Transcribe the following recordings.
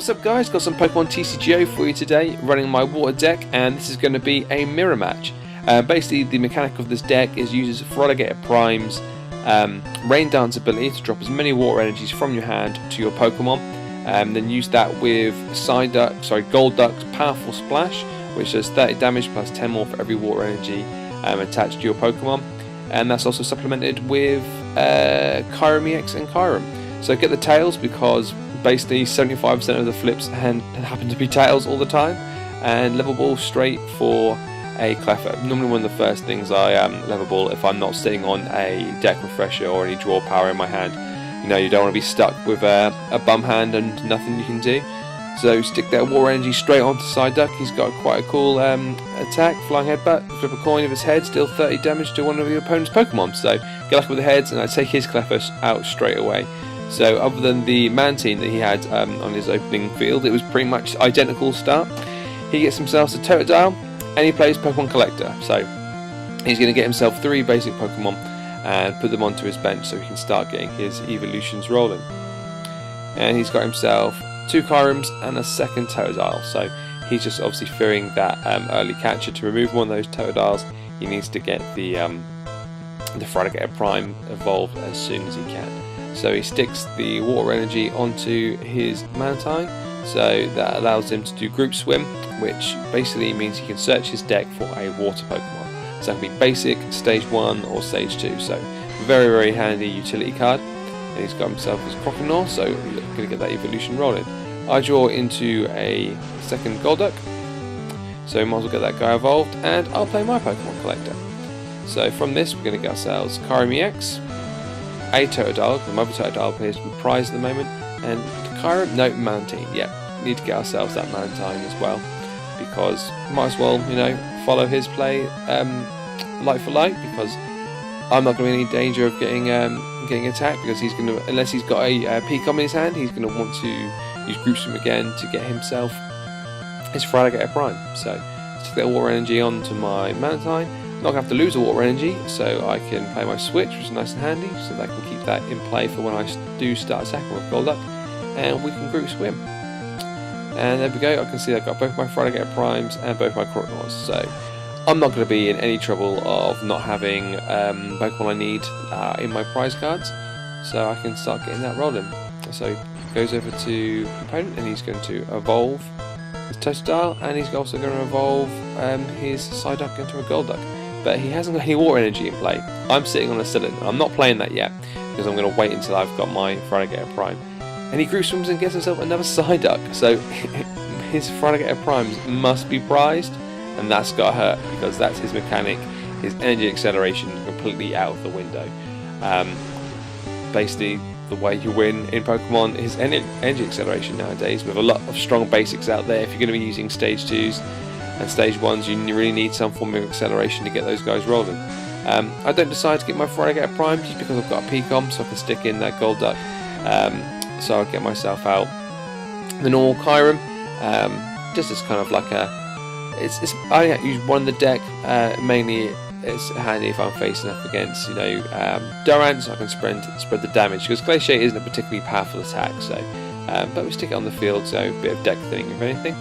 What's up guys, got some Pokemon TCGO for you today, running my water deck, and this is going to be a mirror match. Basically the mechanic of this deck is uses Hadoken Prime's Rain Dance ability to drop as many water energies from your hand to your Pokemon, then use that with Golduck's Powerful Splash, which does 30 damage plus 10 more for every water energy attached to your Pokemon, and that's also supplemented with Kyurem EX and Kyurem. So get the tails because basically 75% of the flips happen to be tails all the time, and level ball straight for a Cleffa. Normally one of the first things I level ball if I'm not sitting on a deck refresher or any draw power in my hand. You know, you don't want to be stuck with a bum hand and nothing you can do. So stick that water energy straight onto Psyduck. He's got quite a cool attack, Flying Headbutt, flip a coin of his head, deal 30 damage to one of your opponent's Pokemon. So get lucky with the heads and I take his Cleffa out straight away. So other than the Mantine that he had on his opening field, it was pretty much identical start. He gets himself a Totodile and he plays Pokemon Collector. So he's going to get himself 3 basic Pokemon and put them onto his bench so he can start getting his evolutions rolling. And he's got himself 2 Kyurems and a second Totodile. So he's just obviously fearing that early catcher. To remove one of those Totodiles, he needs to get the Hadoken Prime evolved as soon as he can. So he sticks the water energy onto his Mantine, so that allows him to do Group Swim, which basically means he can search his deck for a water Pokemon. So that can be basic, stage 1 or stage 2, so very very handy utility card. And he's got himself his Croconaw, so we're going to get that evolution rolling. I draw into a second Golduck, so might as well get that guy evolved, and I'll play my Pokemon Collector. So from this we're going to get ourselves Kyurem EX, a Totodile, the mother Totodile appears to be prized at the moment, and Kyurem, no, Mantine, yeah, need to get ourselves that Mantine as well, because might as well, you know, follow his play light for light, because I'm not going to be in any danger of getting attacked, because he's going to, unless he's got a Pecom in his hand, he's going to want to use Group Swim again to get himself his Hadoken Prime. So stick that water energy onto my Mantine. Not going to have to lose a water energy, so I can play my switch, which is nice and handy, so that I can keep that in play for when I do start attacking with Golduck, and we can Group Swim. And there we go, I can see I've got both my Hadoken Primes and both my Croconaws, so I'm not going to be in any trouble of not having Pokemon I need in my prize cards, so I can start getting that rolling. So he goes over to opponent and he's going to evolve his Totodile, and he's also going to evolve his Psyduck into a Golduck. But he hasn't got any water energy in play. I'm sitting on a cylinder. I'm not playing that yet because I'm going to wait until I've got my Hadoken Prime. And he Group Swims and gets himself another Psyduck. So his Hadoken Primes must be prized, and that's got to hurt because that's his mechanic. His energy acceleration completely out of the window. Basically, the way you win in Pokemon is energy acceleration nowadays. With a lot of strong basics out there, if you're going to be using stage 2s and stage 1s, you really need some form of acceleration to get those guys rolling. I don't decide to get my Hadoken Prime just because I've got a Pecom, so I can stick in that Golduck, so I'll get myself out the normal Kyurem, just as kind of like a, I use one in the deck, mainly it's handy if I'm facing up against, you know, Durant, so I can spread the damage, because Glacier isn't a particularly powerful attack, so but we stick it on the field, so a bit of deck thinning if anything.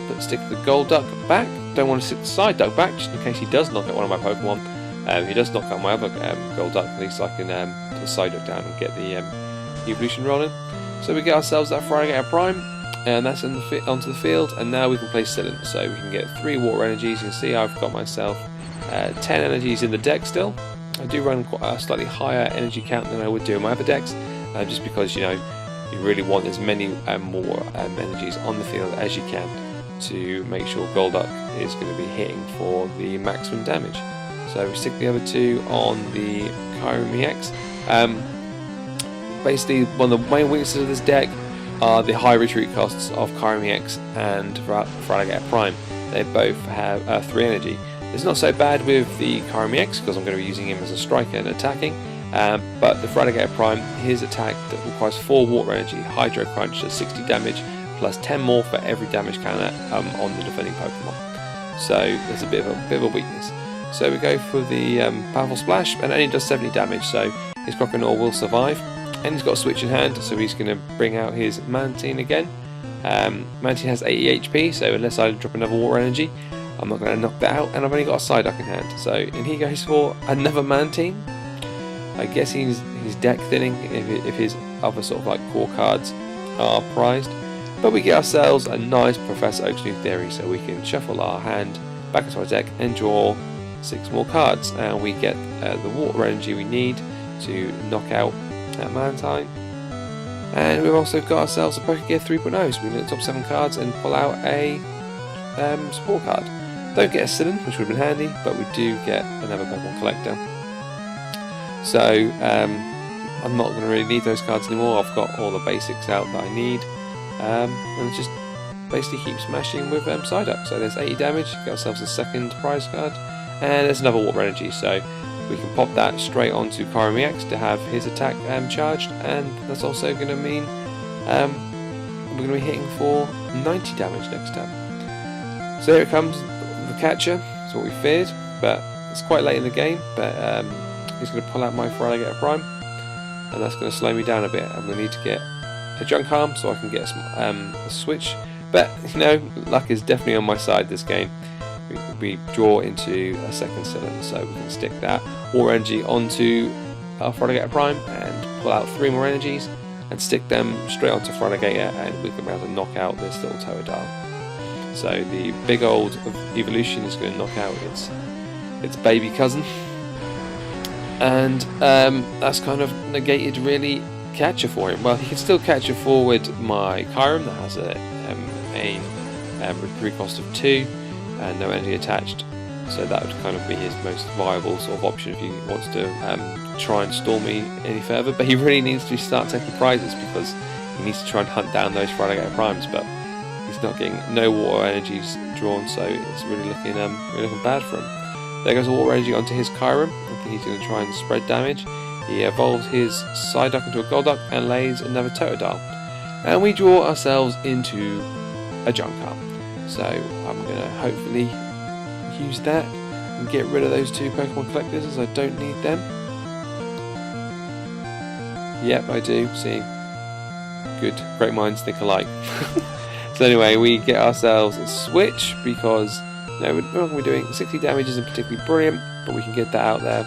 But stick the Golduck back. Don't want to stick the Psyduck back, just in case he does knock out one of my Pokemon. If he does knock out my other Golduck, at least I can put the Psyduck down and get the evolution rolling. So we get ourselves that Hadoken Prime, and that's onto the field, and now we can play Cylinder. So we can get 3 water energies. You can see I've got myself 10 energies in the deck still. I do run quite a slightly higher energy count than I would do in my other decks, just because, you know, you really want as many more energies on the field as you can to make sure Golduck is going to be hitting for the maximum damage. So we stick the other 2 on the Kyurem EX. Basically, one of the main weaknesses of this deck are the high retreat costs of Kyurem EX and Hadoken Prime. They both have 3 energy. It's not so bad with the Kyurem EX because I'm going to be using him as a striker and attacking, but the Hadoken Prime, his attack that requires 4 water energy, Hydro Crunch does 60 damage, plus 10 more for every damage counter on the defending Pokemon. So there's a bit of a weakness. So we go for the Powerful Splash, and it only does 70 damage, so his Croconaw will survive. And he's got a switch in hand, so he's going to bring out his Mantine again. Mantine has 80 HP, so unless I drop another water energy, I'm not going to knock that out, and I've only got a Psyduck in hand. So, and he goes for another Mantine. I guess he's deck thinning if his other sort of like core cards are prized. But we get ourselves a nice Professor Oak's New Theory, so we can shuffle our hand back into our deck and draw 6 more cards, and we get the water energy we need to knock out that Mantine. And we've also got ourselves a Pokegear 3.0, so we can look at the top 7 cards and pull out a support card. Don't get a Sinnoh, which would have been handy, but we do get another Pokemon Collector. So I'm not going to really need those cards anymore. I've got all the basics out that I need, and just basically keep smashing with Psyduck. So there's 80 damage, get ourselves a second prize card, and there's another water energy, so we can pop that straight onto Kyurem EX to have his attack charged, and that's also going to mean we're going to be hitting for 90 damage next time. So here it comes, the catcher. It's what we feared, but it's quite late in the game. But he's going to pull out my Feraligatr Prime, and that's going to slow me down a bit. I'm going to need to get a Junk Arm so I can get a switch. But you know, luck is definitely on my side this game. We draw into a second Sinnoh, so we can stick that water energy onto our Feraligatr Prime and pull out 3 more energies and stick them straight onto Feraligatr, and we can be able to knock out this little Totodile. So the big old evolution is going to knock out its baby cousin, and that's kind of negated really catcher for him. Well, he can still catcher forward my Kyurem that has a recovery cost of 2 and no energy attached, so that would kind of be his most viable sort of option if he wants to try and stall me any further. But he really needs to start taking prizes, because he needs to try and hunt down those Feraligatr Primes, but he's not getting no water energies drawn, so it's really looking bad for him. There goes a water energy onto his Kyurem. I think he's going to try and spread damage. He evolves his Psyduck into a Golduck and lays another Totodile, and we draw ourselves into a Junk Arm. So I'm going to hopefully use that and get rid of those 2 Pokemon Collectors, as I don't need them. Yep, I do. See, good, great minds think alike. So anyway, we get ourselves a switch, because we're not going to be doing 60 damage isn't particularly brilliant, but we can get that out there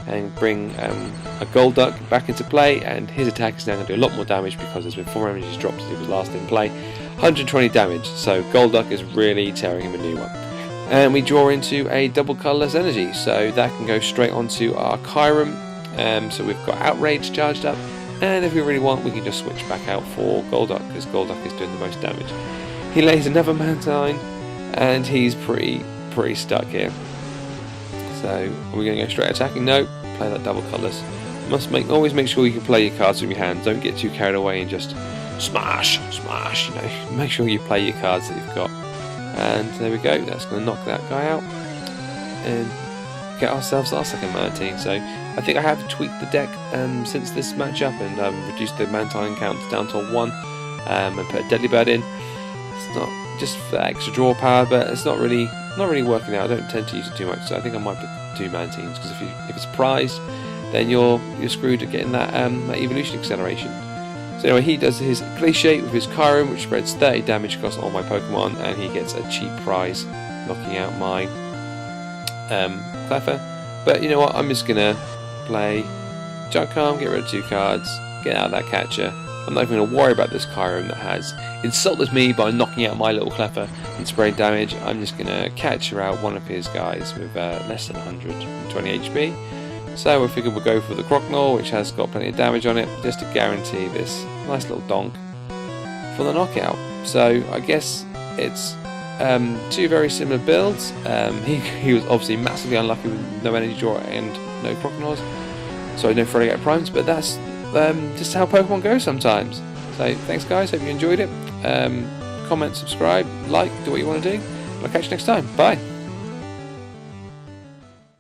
and bring a Golduck back into play, and his attack is now going to do a lot more damage because there's been 4 energies dropped since he was last in play. 120 damage, so Golduck is really tearing him a new one. And we draw into a double colourless energy, so that can go straight onto our Kyurem. So we've got Outrage charged up, and if we really want, we can just switch back out for Golduck, because Golduck is doing the most damage. He lays another Mantine, and he's pretty stuck here. So are we going to go straight attacking? No, play that double colours. Always make sure you can play your cards with your hand. Don't get too carried away and just smash, you know. Make sure you play your cards that you've got. And there we go. That's going to knock that guy out and get ourselves our second Mantine. So I think I have tweaked the deck since this matchup, and reduced the Mantine count down to 1, and put a Deadly Bird in. It's not just for extra draw power, but it's not really working out. I don't tend to use it too much, so I think I might put 2 Mantines, because if it's prized, then you're screwed at getting that evolution acceleration. So anyway, he does his Glaciate with his Kyurem, which spreads 30 damage across all my Pokemon, and he gets a cheap prize, knocking out my Cleffa. But you know what, I'm just going to play Junk Arm, get rid of 2 cards, get out of that catcher. I'm not even going to worry about this Kyurem that has insulted me by knocking out my little Cleffa and spraying damage. I'm just going to catcher out one of his guys with less than 120 HP. So we figured we'll go for the Crocodile, which has got plenty of damage on it, just to guarantee this nice little donk for the knockout. So I guess it's 2 very similar builds. He was obviously massively unlucky with no energy draw and no Crocodiles, so no Feraligatr Primes, but that's just how Pokemon goes sometimes. So thanks guys, hope you enjoyed it. Comment, subscribe, like, do what you want to do. I'll catch you next time. Bye.